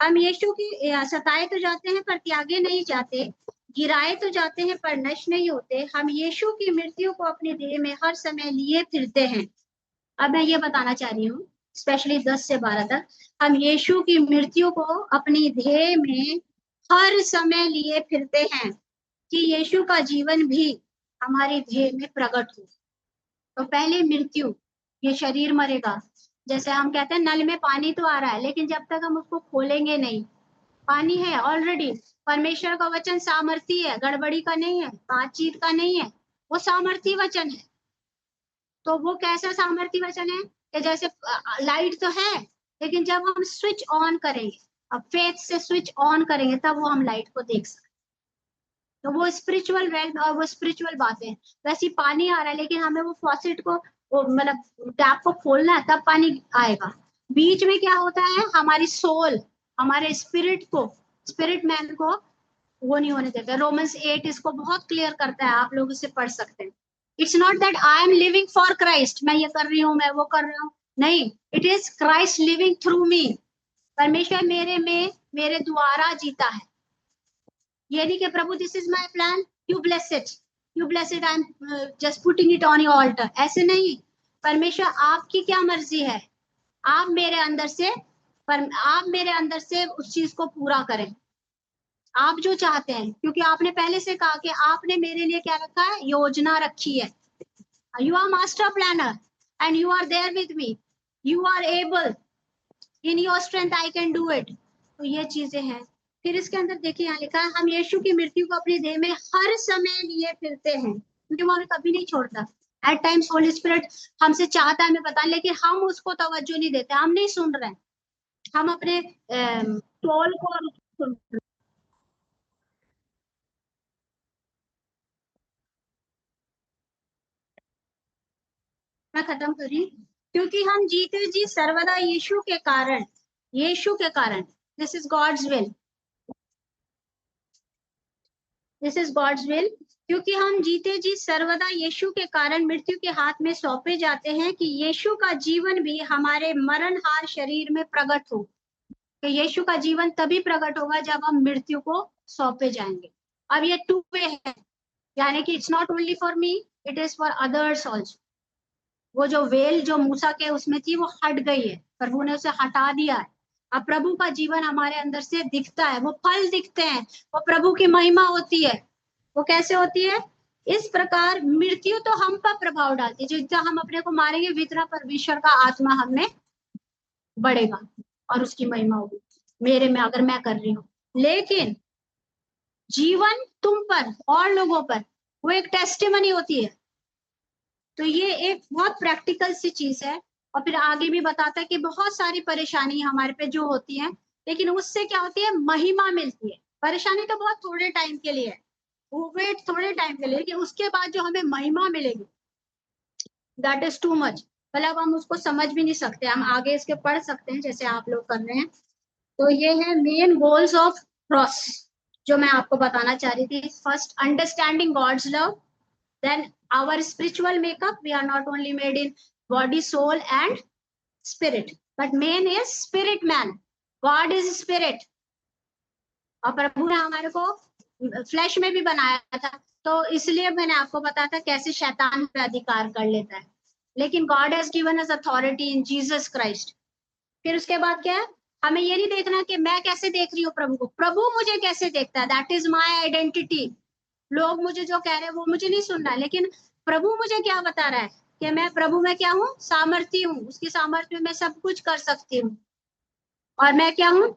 हम यीशु की सताए तो जाते हैं पर त्यागे नहीं जाते, गिराए तो जाते हैं पर नष्ट नहीं होते। हम यीशु की मृत्यु को अपने देह में हर समय लिए फिरते हैं। अब मैं ये बताना चाह रही हूँ, स्पेशली 10 से 12 तक, हम यीशु की मृत्यु को अपनी देह में हर समय लिए फिरते हैं कि यीशु का जीवन भी हमारी देह में प्रकट हो। तो पहले मृत्यु, ये शरीर मरेगा। जैसे हम कहते हैं नल में पानी तो आ रहा है, लेकिन जब तक हम उसको खोलेंगे नहीं, पानी है ऑलरेडी। परमेश्वर का वचन सामर्थी है, गड़बड़ी का नहीं है, बातचीत का नहीं है, वो सामर्थी वचन है। तो वो कैसा सामर्थी वचन है कि जैसे लाइट तो है, लेकिन जब हम स्विच ऑन करेंगे, अब फेथ से स्विच ऑन करेंगे, तब वो हम लाइट को देख सकते। तो वो स्पिरिचुअल वेल्थ और वो स्पिरिचुअल बातें, वैसे पानी आ रहा है लेकिन हमें वो फॉसेट को, वो मतलब टैप को खोलना है तब पानी आएगा। बीच में क्या होता है? हमारी सोल, हमारे स्पिरिट को, स्पिरिट मैन को वो नहीं होने देते। रोमन्स 8 इसको बहुत क्लियर करता है, आप लोग इसे पढ़ सकते हैं। It's not that I am living for Christ, मैं ये कर रही हूँ, मैं वो कर रहा हूँ, नहीं, it is Christ living through me. परमेश्वर मेरे में, मेरे द्वारा जीता है। ये नहीं कि प्रभु this is my plan, you bless it, you bless it, I am just putting it on your altar, ऐसे नहीं। परमेश्वर आपकी क्या मर्जी है, आप मेरे अंदर से, पर आप मेरे अंदर से उस चीज को पूरा करें, आप जो चाहते हैं, क्योंकि आपने पहले से कहा कि आपने मेरे लिए क्या रखा है? योजना रखी है। You are master planner and you are there with me, you are able, in your strength I can do it. तो ये चीजें हैं। फिर इसके अंदर देखिए यहाँ लिखा है, हम यीशु की मृत्यु को अपने देह में हर समय लिए फिरते हैं, क्योंकि वो हमें कभी नहीं छोड़ता। एट टाइम्स होली स्पिरिट हमसे चाहता है हमें पता, लेकिन हम उसको तवज्जो नहीं देते, हम नहीं सुन रहे हैं, हम अपने टोल को सुन रहे हैं। मैं खत्म करी, क्योंकि हम जीते जी सर्वदा यीशु के कारण, यीशु के कारण, this is God's will, this is God's will, क्योंकि हम जीते जी सर्वदा यीशु के कारण मृत्यु के हाथ में सौंपे जाते हैं कि यीशु का जीवन भी हमारे मरणहार शरीर में प्रकट हो। कि यीशु का जीवन तभी प्रकट होगा जब हम मृत्यु को सौंपे जाएंगे। अब ये टू वे है, यानी कि it's not only for me, it is for others also. वो जो वेल जो मूसा के उसमें थी वो हट गई है, प्रभु ने उसे हटा दिया है। अब प्रभु का जीवन हमारे अंदर से दिखता है, वो फल दिखते हैं, वो प्रभु की महिमा होती है। वो कैसे होती है? इस प्रकार मृत्यु तो हम पर प्रभाव डालती है, जितना हम अपने को मारेंगे वितरा परमेश्वर का आत्मा हमें बढ़ेगा और उसकी महिमा होगी मेरे में, अगर मैं कर रही हूँ। लेकिन जीवन तुम पर और लोगों पर वो एक टेस्टिमनी होती है। तो ये एक बहुत प्रैक्टिकल सी चीज है। और फिर आगे भी बताता है कि बहुत सारी परेशानी हमारे पे जो होती है, लेकिन उससे क्या होती है? महिमा मिलती है। परेशानी तो बहुत थोड़े टाइम के लिए है, वो वेट थोड़े टाइम के लिए, लेकिन उसके बाद जो हमें महिमा मिलेगी, दैट इज टू मच। मतलब हम उसको समझ भी नहीं सकते। हम आगे इसके पढ़ सकते हैं जैसे आप लोग कर रहे हैं। तो ये है मेन गोल्स ऑफ क्रॉस, जो मैं आपको बताना चाह रही थी। First, understanding God's love, then our spiritual makeup, we are not only made in body, soul and spirit, but man is spirit man, God is spirit. और प्रभु ने हमारे को फ्लैश में भी बनाया था, तो इसलिए मैंने आपको बताया था कैसे शैतान पे अधिकार कर लेता है, लेकिन God has given us authority in Jesus Christ. फिर उसके बाद क्या है, हमें ये नहीं देखना कि मैं कैसे देख रही हूँ प्रभु को, प्रभु मुझे कैसे देखता है, दैट इज माई आइडेंटिटी। लोग मुझे जो कह रहे हैं वो मुझे नहीं सुनना, लेकिन प्रभु मुझे क्या बता रहा है कि मैं प्रभु में क्या हूँ, सामर्थी हूँ, उसकी सामर्थ्य में मैं सब कुछ कर सकती हूँ। और मैं क्या हूँ,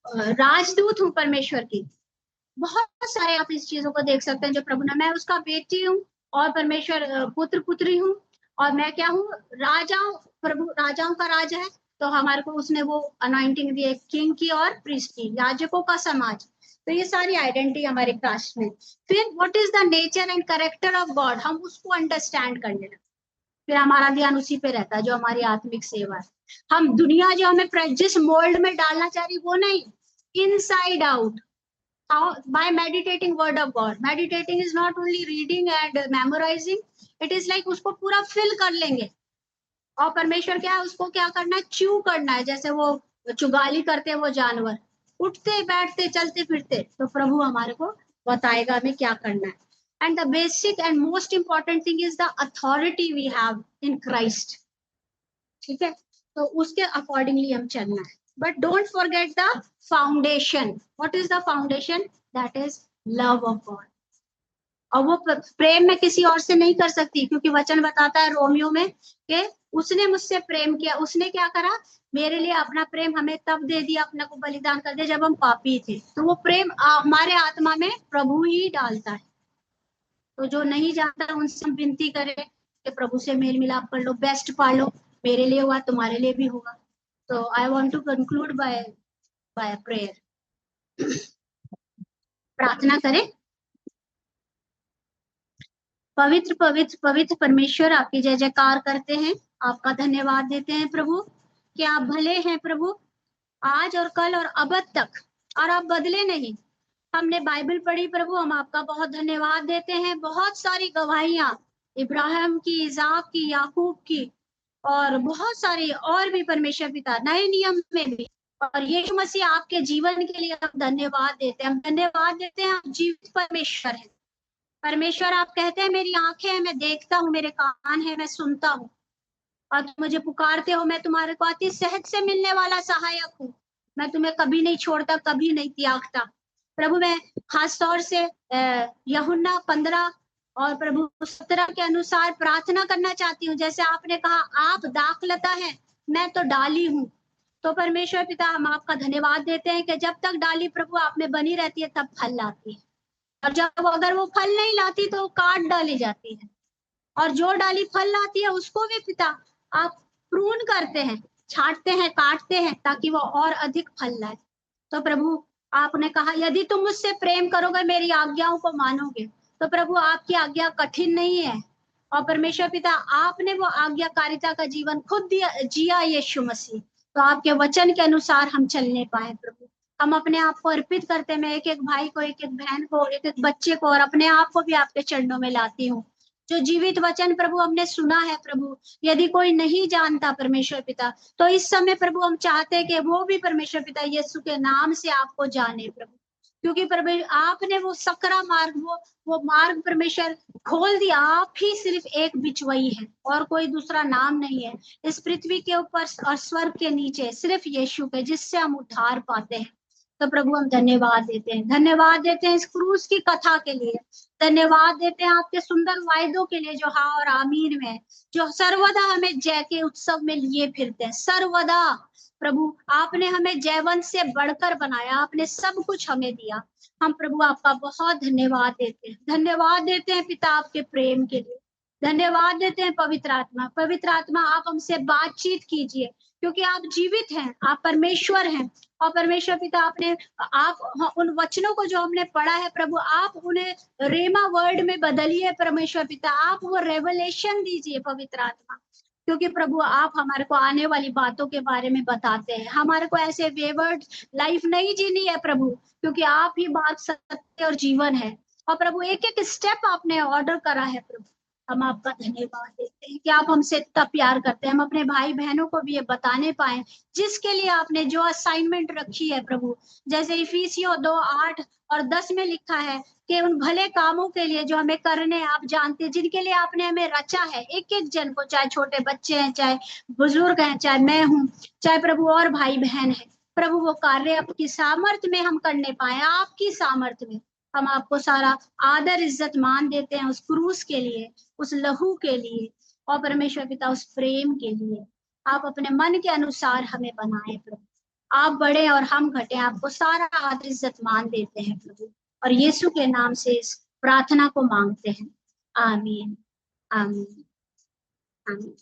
राजदूत हूँ परमेश्वर की। बहुत सारे आप इस चीजों को देख सकते हैं जो प्रभु ने, मैं उसका बेटी हूँ और परमेश्वर पुत्र पुत्री हूँ। और मैं क्या हूँ, राजाओं, प्रभु राजाओं का राजा है, तो हमारे को उसने वो अनॉइंटिंग दी है किंग की और प्रीस्ट की, याजकों का समाज। तो ये सारी आइडेंटिटी हमारे कास्ट में। फिर what is the nature and character of God, हम उसको अंडरस्टैंड करने लगे, फिर हमारा ध्यान उसी पे रहता है जो हमारी आत्मिक सेवा है। हम दुनिया जो हमें जिस मोल्ड में डालना चाह रही वो नहीं, inside out. How? By meditating word of God. Meditating is not only reading and memorizing, it is like उसको पूरा fill कर लेंगे। और परमेश्वर क्या है, उसको क्या करना है, च्यू करना है, जैसे वो चुगाली करते हैं वो जानवर, उठते बैठते चलते फिरते, तो प्रभु हमारे को बताएगा हमें क्या करना है। And the basic and most important thing is the authority we have in Christ. ठीक है, तो उसके अकॉर्डिंगली हम चलना है। But don't forget the foundation. What is the foundation? That is love of God. और वो प्रेम में किसी और से नहीं कर सकती, क्योंकि वचन बताता है रोमियो में कि उसने मुझसे प्रेम किया। उसने क्या करा, मेरे लिए अपना प्रेम हमें तब दे दिया, अपने को बलिदान कर दिया जब हम पापी थे। तो वो प्रेम हमारे आत्मा में प्रभु ही डालता है। तो जो नहीं जानता उनसे हम विनती करें कि प्रभु से मेल मिलाप कर लो, बेस्ट पा लो, मेरे लिए हुआ तुम्हारे लिए भी होगा। तो I want to conclude by prayer. प्रार्थना करें। पवित्र पवित्र पवित्र परमेश्वर, आपकी जय जयकार करते हैं, आपका धन्यवाद देते हैं प्रभु कि आप भले हैं प्रभु, आज और कल और अब तक, और आप बदले नहीं। हमने बाइबल पढ़ी प्रभु, हम आपका बहुत धन्यवाद देते हैं। बहुत सारी गवाहियां, इब्राहिम की, इसाक की, याकूब की, और बहुत सारी और भी परमेश्वर पिता नए नियम में भी, और यीशु मसीह आपके जीवन के लिए हम धन्यवाद देते हैं। हम धन्यवाद देते हैं, आप जीवित परमेश्वर हैं। परमेश्वर आप कहते हैं मेरी आंखें हैं, मैं देखता हूँ, मेरे कान है, मैं सुनता हूँ, और तुम मुझे पुकारते हो, मैं तुम्हारे को अति सहज से मिलने वाला सहायक हूँ। मैं तुम्हें कभी नहीं छोड़ता, कभी नहीं त्यागता। प्रभु मैं खास तौर से यूहन्ना 15 और प्रभु 17 के अनुसार प्रार्थना करना चाहती हूँ। जैसे आपने कहा आप दाखलता है, मैं तो डाली हूँ। तो परमेश्वर पिता हम आपका धन्यवाद देते हैं कि जब तक डाली प्रभु आप में बनी रहती है तब फल लाती है, और जब अगर वो फल नहीं लाती तो काट डाली जाती है। और जो डाली फल लाती है उसको भी पिता आप प्रून करते हैं, छांटते हैं, काटते हैं, ताकि वो और अधिक फल लाए। तो प्रभु आपने कहा यदि तुम मुझसे प्रेम करोगे, मेरी आज्ञाओं को मानोगे, तो प्रभु आपकी आज्ञा कठिन नहीं है। और परमेश्वर पिता आपने वो आज्ञाकारिता का जीवन खुद जिया यीशु मसीह, तो आपके वचन के अनुसार हम चलने पाए प्रभु। हम अपने आप को अर्पित करते हैं, मैं एक एक भाई को, एक एक बहन को, एक एक बच्चे को, और अपने आप को भी आपके चरणों में लाती हूँ। जो जीवित वचन प्रभु हमने सुना है प्रभु, यदि कोई नहीं जानता परमेश्वर पिता, तो इस समय प्रभु हम चाहते हैं कि वो भी परमेश्वर पिता यीशु के नाम से आपको जाने प्रभु, क्योंकि प्रभु आपने वो सकरा मार्ग, वो मार्ग परमेश्वर खोल दिया। आप ही सिर्फ एक बिचवई है, और कोई दूसरा नाम नहीं है इस पृथ्वी के ऊपर और स्वर्ग के नीचे, सिर्फ यीशु के, जिससे हम उद्धार पाते हैं। तो प्रभु हम धन्यवाद देते हैं, धन्यवाद देते हैं इस क्रूस की कथा के लिए, धन्यवाद देते हैं आपके सुंदर वायदों के लिए जो हाँ और आमीन में, जो सर्वदा हमें जय के उत्सव में लिए फिरते हैं। सर्वदा प्रभु आपने हमें जयवंत से बढ़कर बनाया, आपने सब कुछ हमें दिया। हम प्रभु आपका बहुत धन्यवाद देते हैं, धन्यवाद देते हैं पिता आपके प्रेम के लिए, धन्यवाद देते हैं पवित्र आत्मा। पवित्र आत्मा आप हमसे बातचीत कीजिए, क्योंकि आप जीवित हैं, आप परमेश्वर हैं। और परमेश्वर पिता आपने आप उन वचनों को जो हमने पढ़ा है प्रभु, आप उन्हें रेमा वर्ड में बदलिए परमेश्वर पिता, आप वो रेवलेशन दीजिए पवित्र आत्मा, क्योंकि प्रभु आप हमारे को आने वाली बातों के बारे में बताते हैं। हमारे को ऐसे वेवर्ड लाइफ नहीं जीनी है प्रभु, क्योंकि आप ही बात, सत्य और जीवन है। और प्रभु एक एक स्टेप आपने ऑर्डर करा है प्रभु, हम आपका धन्यवाद देते हैं कि आप हमसे इतना प्यार करते हैं। हम अपने भाई बहनों को भी ये बताने पाए जिसके लिए आपने जो असाइनमेंट रखी है प्रभु, जैसे इफिसियों 2:8 और 10 में लिखा है कि उन भले कामों के लिए जो हमें करने हैं, आप जानते हैं, जिनके लिए आपने हमें रचा है, एक एक जन को, चाहे छोटे बच्चे हैं, चाहे बुजुर्ग हैं, चाहे मैं हूँ, चाहे प्रभु और भाई बहन है प्रभु, वो कार्य आपकी सामर्थ्य में हम करने पाए, आपकी सामर्थ्य में। हम आपको सारा आदर इज्जत मान देते हैं उस क्रूस के लिए, उस लहू के लिए, और परमेश्वर पिता उस प्रेम के लिए। आप अपने मन के अनुसार हमें बनाए प्रभु, आप बड़े और हम घटे, आपको सारा आदर इज्जत मान देते हैं प्रभु, और यीशु के नाम से इस प्रार्थना को मांगते हैं। आमीन, आमीन, आमीन।